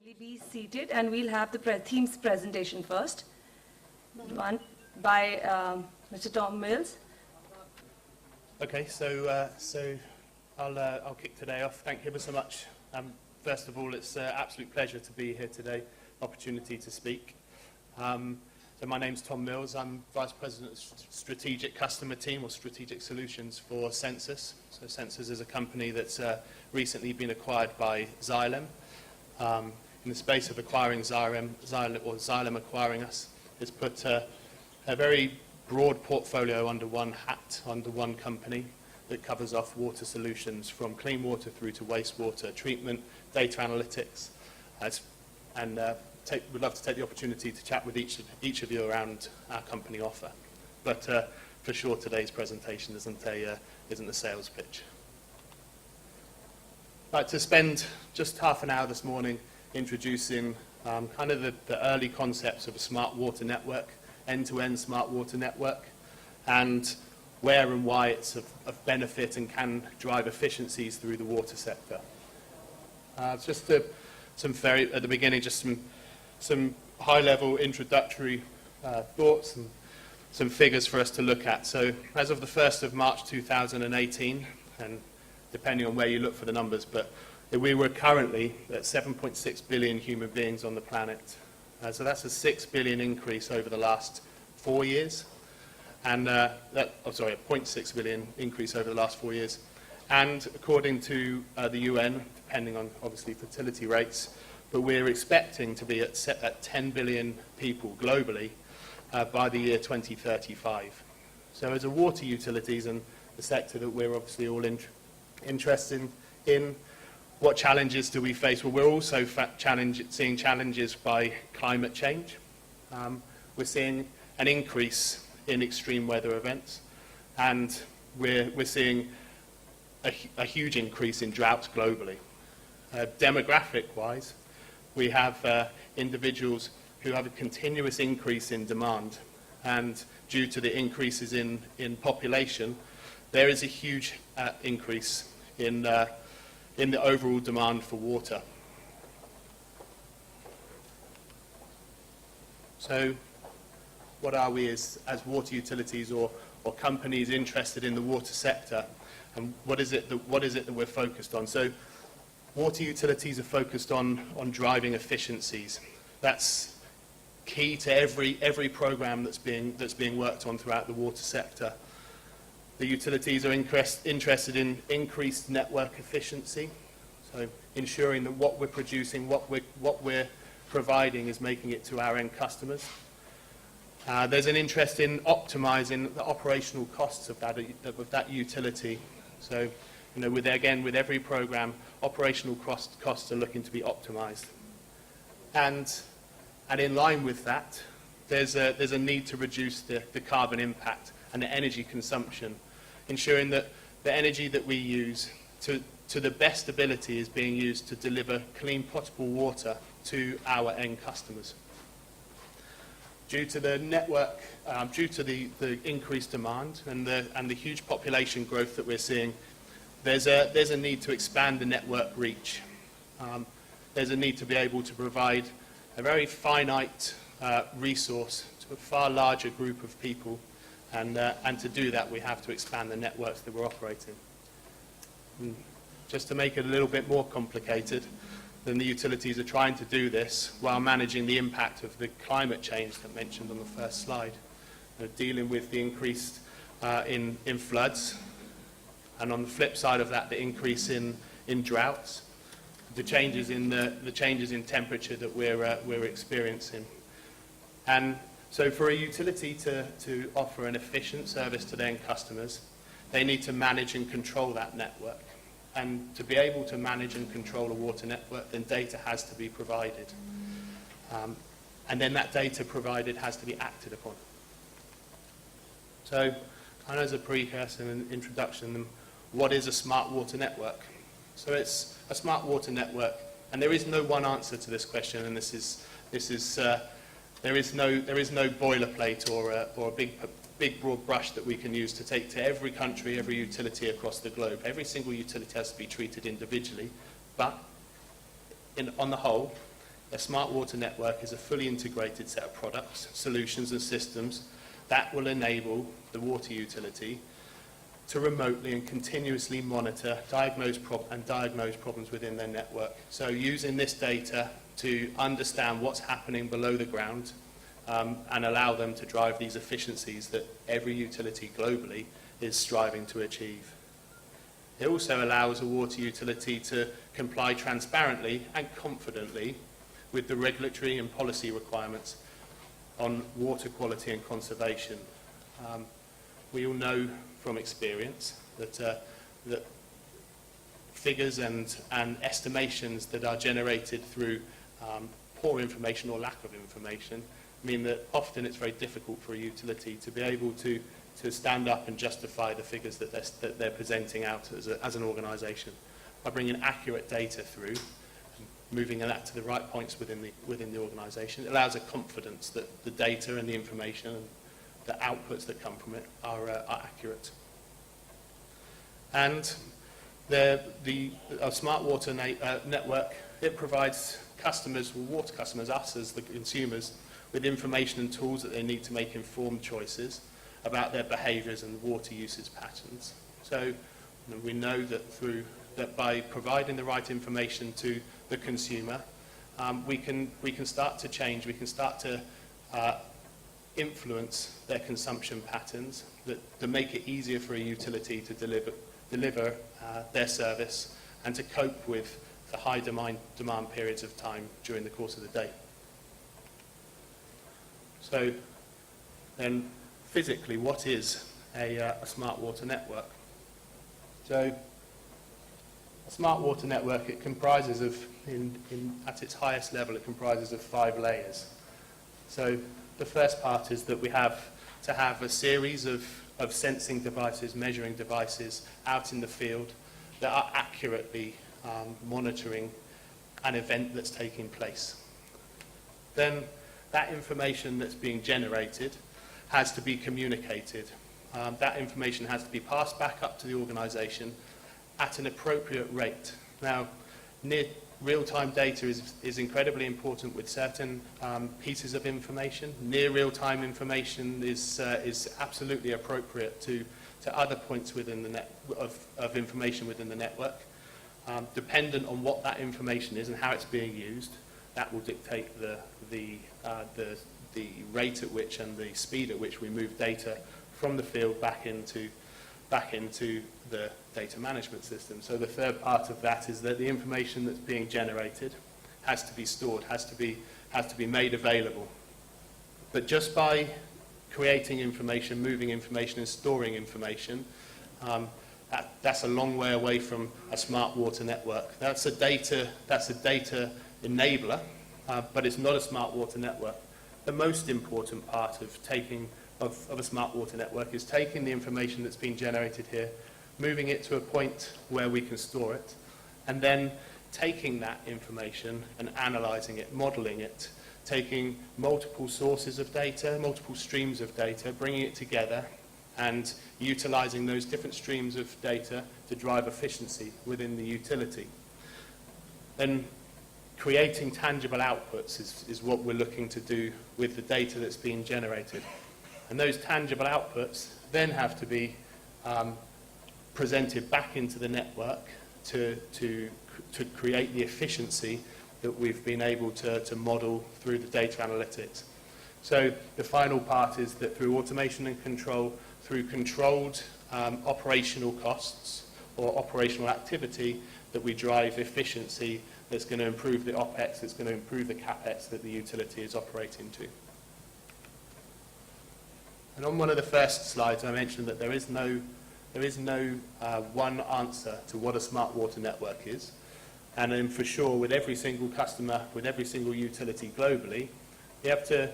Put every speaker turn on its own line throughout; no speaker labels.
Be seated, and we'll have the themes presentation first. One by Mr. Tom Mills.
Okay, so I'll kick today off. Thank you ever so much. First of all, it's an absolute pleasure to be here today, opportunity to speak. So my name's Tom Mills. I'm Vice President of Strategic Customer Team or Strategic Solutions for SENSUS. So SENSUS is a company that's recently been acquired by XYLEM. In the space of acquiring XYLEM acquiring us, it's put a very broad portfolio under one hat, under one company that covers off water solutions from clean water through to wastewater treatment, data analytics, and would love to take the opportunity to chat with each of you around our company offer. But for sure, today's presentation isn't a sales pitch. I'd like to spend just half an hour this morning introducing kind of the early concepts of a smart water network, end-to-end smart water network, and where and why it's of benefit and can drive efficiencies through the water sector. At the beginning, just some high-level introductory thoughts and some figures for us to look at. So as of the 1st of March 2018, and depending on where you look for the numbers, but we were currently at 7.6 billion human beings on the planet. So that's a 6 billion increase over the last 4 years. And a 0.6 billion increase over the last 4 years. And according to the UN, depending on obviously fertility rates, but we're expecting to be at 10 billion people globally by the year 2035. So as a water utilities and the sector that we're obviously all interested in, what challenges do we face? Well, we're also seeing challenges by climate change. We're seeing an increase in extreme weather events, and we're seeing a huge increase in droughts globally. Demographic-wise, we have individuals who have a continuous increase in demand, and due to the increases in population, there is a huge increase in the overall demand for water. So what are we as water utilities or companies interested in the water sector, and what is it that we're focused on? So water utilities are focused on driving efficiencies. That's key to every program that's being worked on throughout the water sector. The utilities are interested in increased network efficiency, so ensuring that what we're producing, what we're providing is making it to our end customers. There's an interest in optimizing the operational costs of that utility. So, with every program, operational costs are looking to be optimized. And in line with that, there's a need to reduce the carbon impact and the energy consumption, ensuring that the energy that we use to the best ability is being used to deliver clean potable water to our end customers. Due to the network, due to the increased demand and the huge population growth that we're seeing, there's a need to expand the network reach. There's a need to be able to provide a very finite resource to a far larger group of people, and to do that we have to expand the networks that we're operating. And just to make it a little bit more complicated, then the utilities are trying to do this while managing the impact of the climate change that I mentioned on the first slide, dealing with the increase in floods, and on the flip side of that, the increase in droughts, the changes in temperature that we're experiencing. And so for a utility to offer an efficient service to their end customers, they need to manage and control that network. And to be able to manage and control a water network, then data has to be provided. And then that data provided has to be acted upon. So, kind of as a precursor and introduction, what is a smart water network? So it's a smart water network, and there is no one answer to this question, and there is no boilerplate or a big broad brush that we can use to take to every country, every utility across the globe. Every single utility has to be treated individually, but on the whole, A smart water network is a fully integrated set of products, solutions and systems that will enable the water utility to remotely and continuously monitor, diagnose problems within their network. So using this data to understand what's happening below the ground and allow them to drive these efficiencies that every utility globally is striving to achieve. It also allows a water utility to comply transparently and confidently with the regulatory and policy requirements on water quality and conservation. We all know from experience that figures and estimations that are generated through poor information or lack of information mean that often it's very difficult for a utility to be able to stand up and justify the figures that they're presenting out as an organisation. By bringing accurate data through, moving that to the right points within the organisation, it allows a confidence that the data and the information and the outputs that come from it are accurate. And our smart water network, it provides customers, water customers, us as the consumers, with information and tools that they need to make informed choices about their behaviours and water usage patterns. So we know that by providing the right information to the consumer, we can start to change, we can start to influence their consumption patterns that make it easier for a utility to deliver their service and to cope with the high demand periods of time during the course of the day. So then physically, what is a smart water network? So a smart water network, it comprises of, at its highest level, it comprises of 5 layers. So the first part is that we have to have a series of sensing devices, measuring devices out in the field that are accurately monitoring an event that's taking place. Then that information that's being generated has to be communicated. That information has to be passed back up to the organisation at an appropriate rate. Now, real-time data is incredibly important with certain pieces of information. Near real-time information is absolutely appropriate to other points within the of information within the network. Dependent on what that information is and how it's being used, that will dictate the rate at which and the speed at which we move data from the field back into the data management system. So the third part of that is that the information that's being generated has to be stored, has to be made available. But just by creating information, moving information and storing information, that's a long way away from a smart water network. That's a data enabler, but it's not a smart water network. The most important part of a smart water network is taking the information that's been generated here, moving it to a point where we can store it, and then taking that information and analysing it, modelling it, taking multiple sources of data, multiple streams of data, bringing it together and utilising those different streams of data to drive efficiency within the utility. Then creating tangible outputs is what we're looking to do with the data that's being generated. And those tangible outputs then have to be presented back into the network to create the efficiency that we've been able to model through the data analytics. So the final part is that through automation and control, through controlled operational costs or operational activity, that we drive efficiency that's going to improve the OPEX, that's going to improve the CAPEX that the utility is operating to. And on one of the first slides, I mentioned that there is no one answer to what a smart water network is. And then for sure, with every single customer, with every single utility globally, we have to,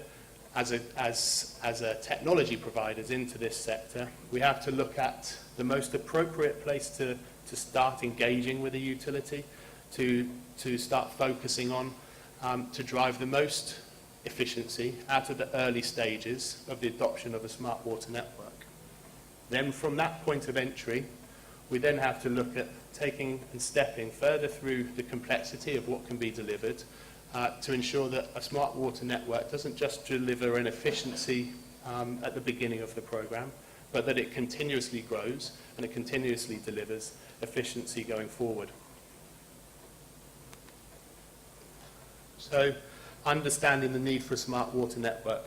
as a technology providers into this sector, we have to look at the most appropriate place to start engaging with a utility, to start focusing on, to drive the most efficiency out of the early stages of the adoption of a smart water network. Then from that point of entry, we then have to look at taking and stepping further through the complexity of what can be delivered to ensure that a smart water network doesn't just deliver an efficiency at the beginning of the programme, but that it continuously grows and it continuously delivers efficiency going forward. So, understanding the need for a smart water network.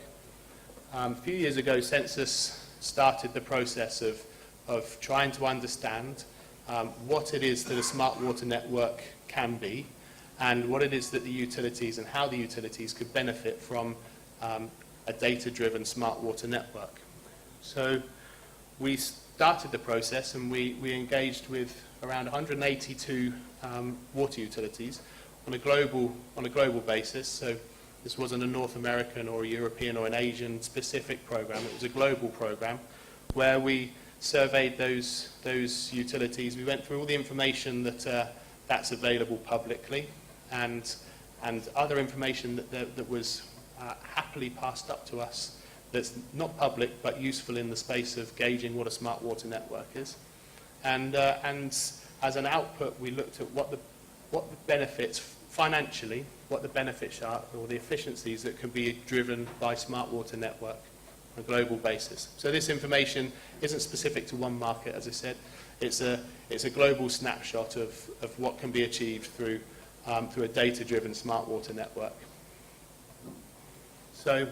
A few years ago, SENSUS started the process of trying to understand what it is that a smart water network can be, and what it is that the utilities and how the utilities could benefit from a data-driven smart water network. So we started the process and we engaged with around 182 water utilities on a global basis. So this wasn't a North American or a European or an Asian specific program. It was a global program where we surveyed those utilities. We went through all the information that's available publicly, and other information that was happily passed up to us that's not public but useful in the space of gauging what a smart water network is. And as an output, we looked at what the benefits financially, what the benefits are, or the efficiencies that can be driven by smart water network on a global basis. So this information isn't specific to one market, as I said. It's a global snapshot of what can be achieved through a data-driven smart water network. So,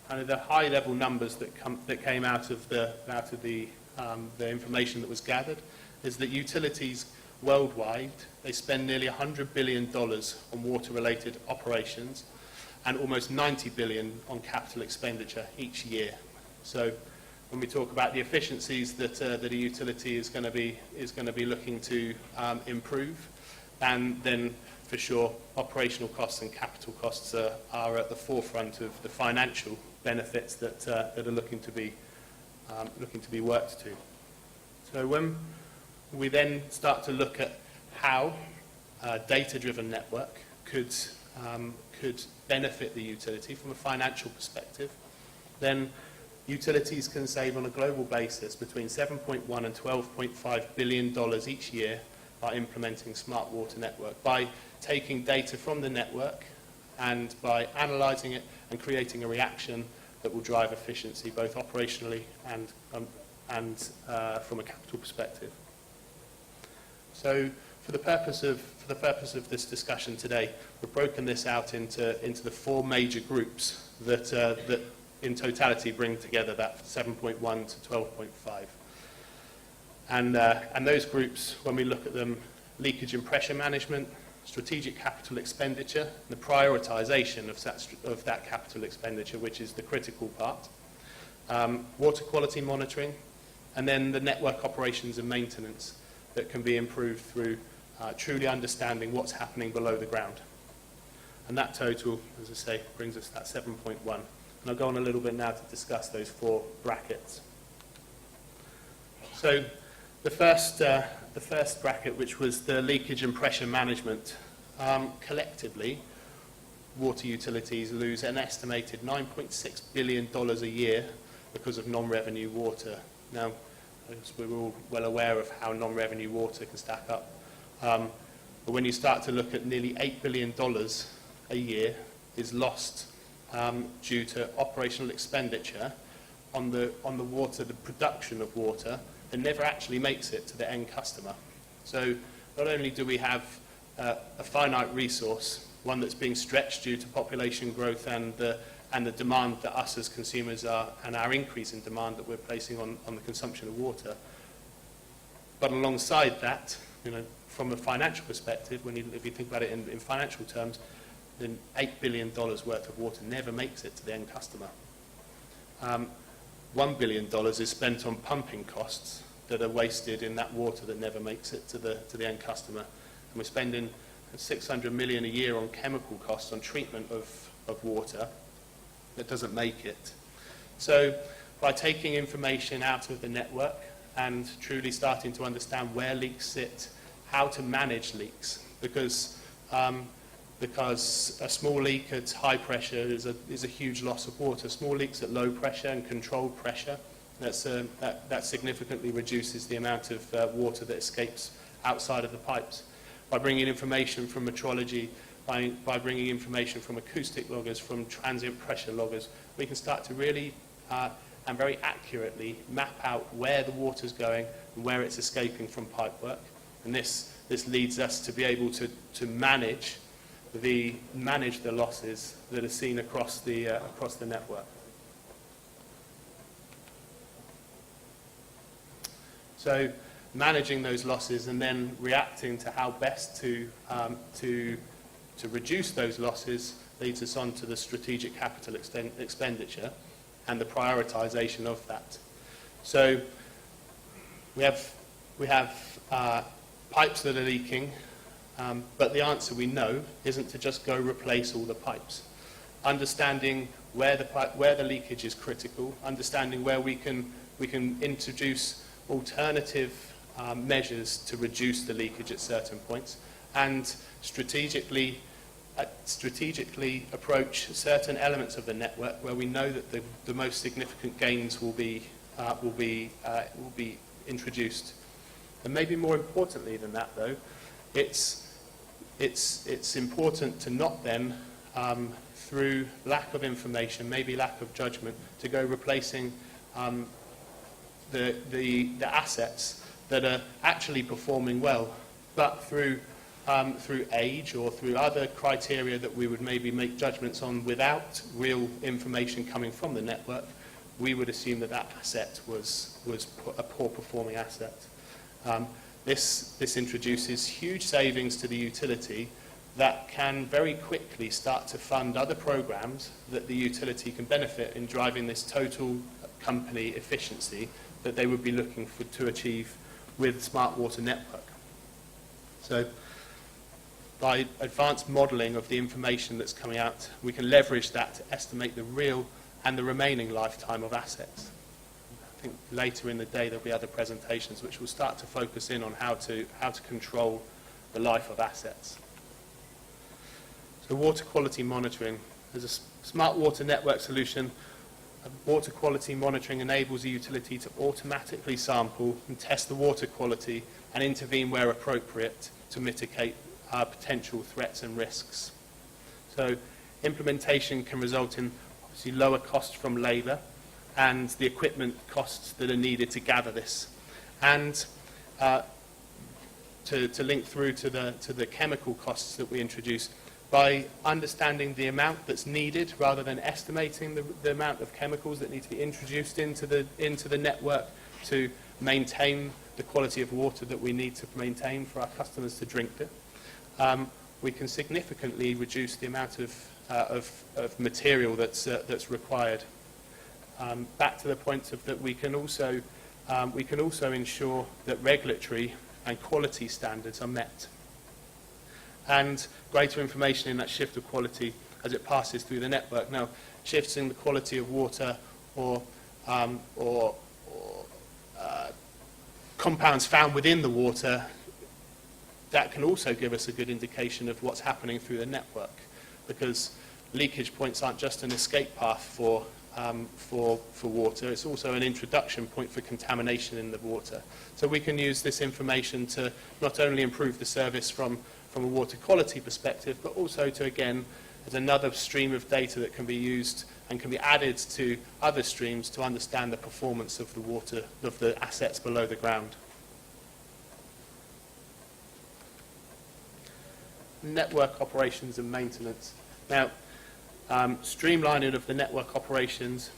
kind of the high-level numbers that came out of the information that was gathered is that utilities worldwide, they spend nearly $100 billion on water-related operations and almost $90 billion on capital expenditure each year. So when we talk about the efficiencies that a utility is going to be looking to improve, and then for sure operational costs and capital costs are at the forefront of the financial benefits that are looking to be worked to. So when we then start to look at how a data-driven network could benefit the utility from a financial perspective, then utilities can save on a global basis between $7.1 and $12.5 billion each year by implementing smart water network, by taking data from the network and by analysing it and creating a reaction that will drive efficiency both operationally and from a capital perspective. So for the purpose of this discussion today, we've broken this out into the four major groups that in totality bring together that 7.1 to 12.5. And those groups, when we look at them, leakage and pressure management, strategic capital expenditure, and the prioritisation of that capital expenditure, which is the critical part, water quality monitoring, and then the network operations and maintenance that can be improved through truly understanding what's happening below the ground. And that total, as I say, brings us that 7.1. And I'll go on a little bit now to discuss those four brackets. So the first bracket, which was the leakage and pressure management, collectively, water utilities lose an estimated $9.6 billion a year because of non-revenue water. Now, as we're all well aware of how non-revenue water can stack up. But when you start to look at nearly $8 billion a year is lost due to operational expenditure on the water, the production of water, that never actually makes it to the end customer. So not only do we have a finite resource, one that's being stretched due to population growth and the demand that us as consumers are, and our increase in demand that we're placing on the consumption of water. But alongside that, from a financial perspective, if you think about it in financial terms, then $8 billion worth of water never makes it to the end customer. $1 billion is spent on pumping costs that are wasted in that water that never makes it to the end customer. And we're spending $600 million a year on chemical costs, on treatment of water that doesn't make it. So by taking information out of the network and truly starting to understand where leaks sit, how to manage leaks, because a small leak at high pressure is a huge loss of water. Small leaks at low pressure and controlled pressure, that significantly reduces the amount of water that escapes outside of the pipes. By bringing information from metrology by bringing information from acoustic loggers, from transient pressure loggers, we can start to really and very accurately map out where the water's going and where it's escaping from pipework. And this leads us to be able to manage the losses that are seen across the network. So managing those losses and then reacting to how best to reduce those losses leads us on to the strategic capital expenditure and the prioritisation of that. So we have pipes that are leaking, but the answer we know isn't to just go replace all the pipes. Understanding where the leakage is critical, understanding where we can introduce alternative measures to reduce the leakage at certain points, and strategically approach certain elements of the network where we know that the most significant gains will be introduced. And maybe more importantly than that, though, it's important to not then, through lack of information, maybe lack of judgment, to go replacing the assets that are actually performing well, but through age or through other criteria that we would maybe make judgments on without real information coming from the network, we would assume that asset was a poor performing asset. This introduces huge savings to the utility that can very quickly start to fund other programs that the utility can benefit in driving this total company efficiency that they would be looking to achieve with smart water network. So by advanced modelling of the information that's coming out, we can leverage that to estimate the real and the remaining lifetime of assets. I think later in the day there'll be other presentations which will start to focus in on how to control the life of assets. So water quality monitoring. As a smart water network solution, water quality monitoring enables a utility to automatically sample and test the water quality and intervene where appropriate to mitigate potential threats and risks. So implementation can result in obviously lower costs from labour and the equipment costs that are needed to gather this. And to link through to the chemical costs that we introduce, by understanding the amount that's needed rather than estimating the amount of chemicals that need to be introduced into the network to maintain the quality of water that we need to maintain for our customers to drink it, we can significantly reduce the amount of material that's required. Back to the point of that we can also ensure that regulatory and quality standards are met. And greater information in that shift of quality as it passes through the network. Now, shifts in the quality of water or compounds found within the water, that can also give us a good indication of what's happening through the network, because leakage points aren't just an escape path for water, it's also an introduction point for contamination in the water. So we can use this information to not only improve the service from a water quality perspective, but also to, again, as another stream of data that can be used and can be added to other streams to understand the performance of the water, of the assets below the ground. Network operations and maintenance. Now, streamlining of the network operations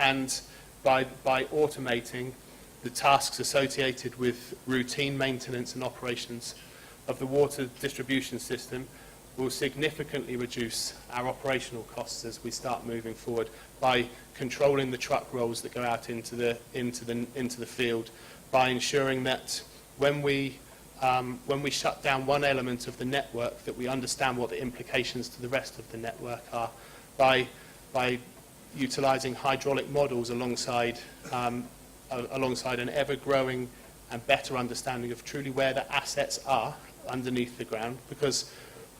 and by automating the tasks associated with routine maintenance and operations of the water distribution system will significantly reduce our operational costs as we start moving forward by controlling the truck rolls that go out into the field, by ensuring that when we shut down one element of the network, that we understand what the implications to the rest of the network are, by utilising hydraulic models alongside an ever-growing and better understanding of truly where the assets are underneath the ground, because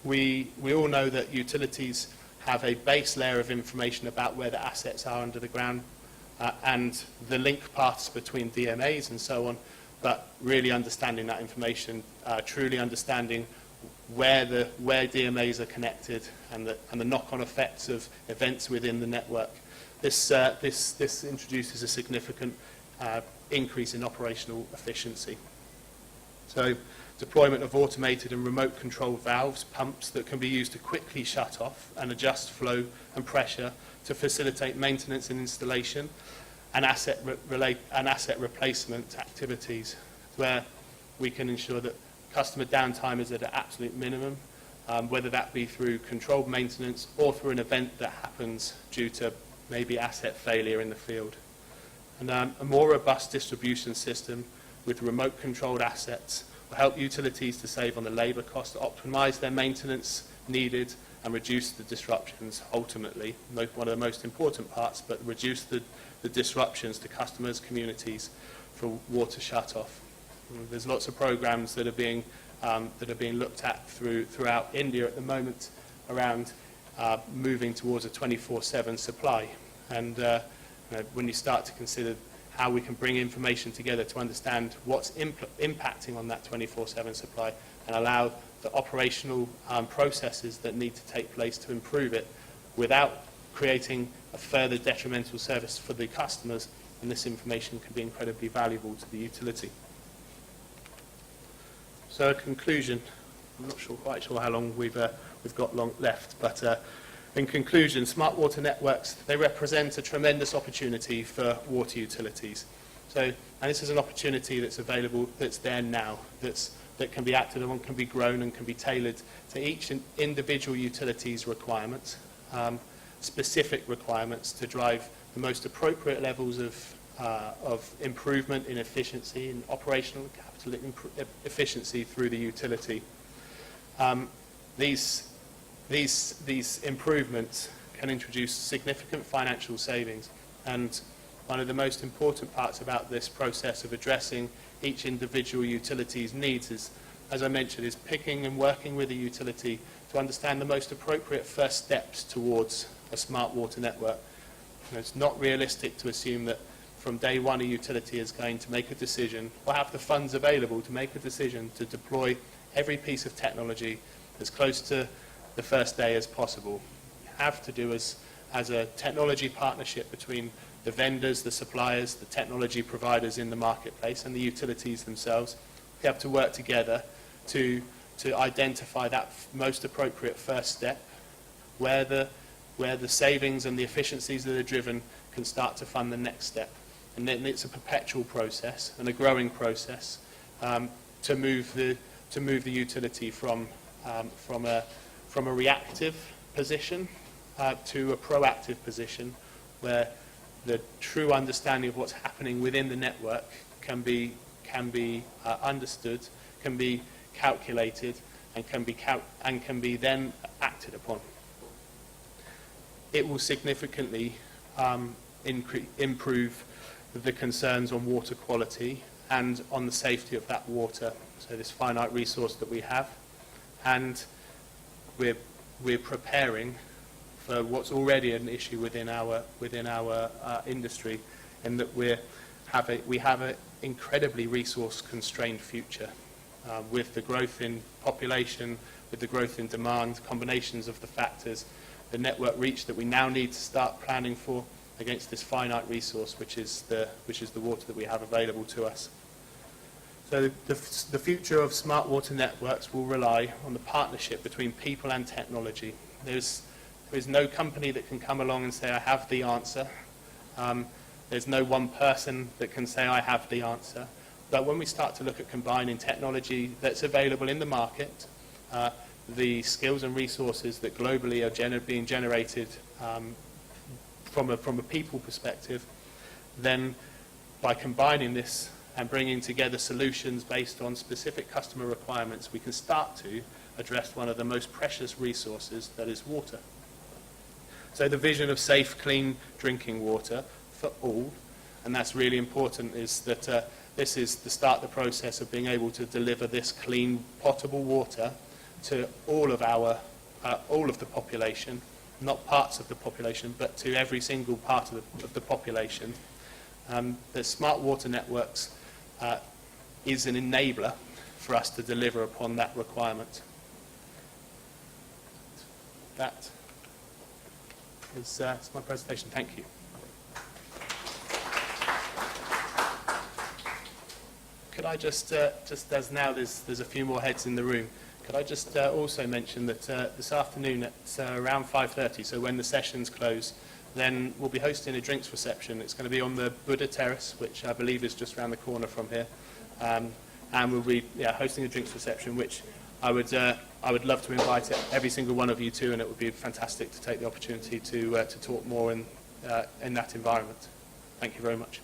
we all know that utilities have a base layer of information about where the assets are under the ground and the link paths between DMAs and so on, but really understanding that information, truly understanding where DMAs are connected and the knock-on effects of events within the network. This introduces a significant increase in operational efficiency. So deployment of automated and remote controlled valves, pumps that can be used to quickly shut off and adjust flow and pressure to facilitate maintenance and installation and asset replacement activities, where we can ensure that customer downtime is at an absolute minimum, whether that be through controlled maintenance or through an event that happens due to maybe asset failure in the field. And a more robust distribution system with remote controlled assets will help utilities to save on the labour cost, optimise their maintenance needed and reduce the disruptions ultimately, one of the most important parts, but reduce the disruptions to customers, communities for water shut-off. There's lots of programmes that are being looked at throughout India at the moment around moving towards a 24/7 supply. And when you start to consider how we can bring information together to understand what's impacting on that 24/7 supply and allow the operational processes that need to take place to improve it without creating a further detrimental service for the customers, and this information can be incredibly valuable to the utility. So a conclusion, I'm not quite sure how long we've got left, but in conclusion, smart water networks, they represent a tremendous opportunity for water utilities. And this is an opportunity that's available, that's there now, that can be acted on, can be grown and can be tailored to each individual utility's requirements, specific requirements to drive the most appropriate levels of improvement in efficiency and operational capital efficiency through the utility. These improvements can introduce significant financial savings, and one of the most important parts about this process of addressing each individual utility's needs is, as I mentioned, is picking and working with the utility to understand the most appropriate first steps towards a smart water network. It's not realistic to assume that from day one a utility is going to make a decision or have the funds available to make a decision to deploy every piece of technology as close to the first day as possible. You have to do as a technology partnership between the vendors, the suppliers, the technology providers in the marketplace and the utilities themselves. We have to work together to identify that most appropriate first step where the savings and the efficiencies that are driven can start to fund the next step. And then it's a perpetual process and a growing process to move the utility from a reactive position to a proactive position where the true understanding of what's happening within the network can be understood, can be calculated, and can be then acted upon. It will significantly improve the concerns on water quality and on the safety of that water, so this finite resource that we have, and we're preparing for what's already an issue within our industry, in that we have an incredibly resource-constrained future with the growth in population, with the growth in demand, combinations of the factors, the network reach that we now need to start planning for against this finite resource, which is the water that we have available to us. So the future of smart water networks will rely on the partnership between people and technology. There is no company that can come along and say, I have the answer. There's no one person that can say, I have the answer. But when we start to look at combining technology that's available in the market, the skills and resources that globally are being generated from a people perspective, then by combining this and bringing together solutions based on specific customer requirements, we can start to address one of the most precious resources, that is water. So the vision of safe, clean drinking water for all, and that's really important, is that this is the start the process of being able to deliver this clean, potable water to all of the population, not parts of the population, but to every single part of the population. The smart water networks is an enabler for us to deliver upon that requirement. that is my presentation. Thank you. Could I just as now there's a few more heads in the room, could I just also mention that this afternoon at around 5:30, so when the sessions close, then we'll be hosting a drinks reception. It's going to be on the Buddha Terrace, which I believe is just around the corner from here. And we'll be hosting a drinks reception, which I would love to invite every single one of you to, and it would be fantastic to take the opportunity to talk more in that environment. Thank you very much.